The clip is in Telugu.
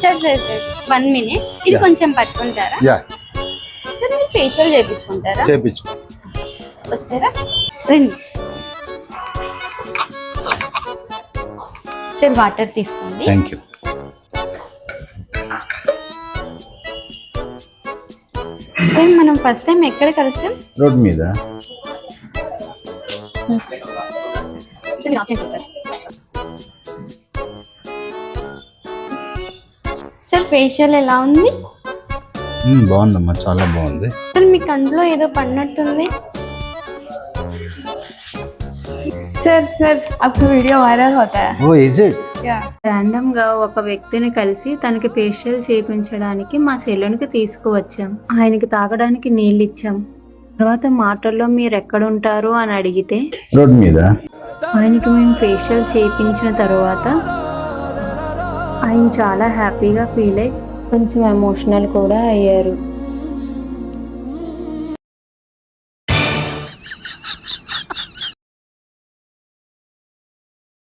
సార్ సార్ సార్ 1 minute ఇది కొంచెం పట్టుకుంటారా? యా సార్ మీరు ఫేషియల్ చేయించుకుంటారా? చేపించు. వస్తారా? రండి సార్, వాటర్ తీసుకోండి. Thank you. సార్ మనం ఫస్ట్ టైం ఎక్కడ కలిసాం? రోడ్ మీద. సార్ ఫేషియల్ ఎలా ఉంది? బాగుందమ్మా, చాలా బాగుంది. సార్ మీ కంట్లో ఏదో పడినట్టుంది. सर सर आपका वीडियो वायरल होता है. Oh is it? ర్యాండమ్ గా ఒక వ్యక్తిని కలిసి తనకి ఫేషియల్ చేయించడానికి మా సెలూన్కి తీసుకువచ్చాం. ఆయనకి తాగడానికి నీళ్ళు ఇచ్చాం. తర్వాత మాటల్లో మీరు ఎక్కడ ఉంటారు అని అడిగితే రోడ్ మీద. ఆయనకి మేము ఫేషియల్ చేయించిన తర్వాత ఆయన చాలా హ్యాపీగా ఫీల్ అయ్యి కొంచెం ఎమోషనల్ కూడా అయ్యారు.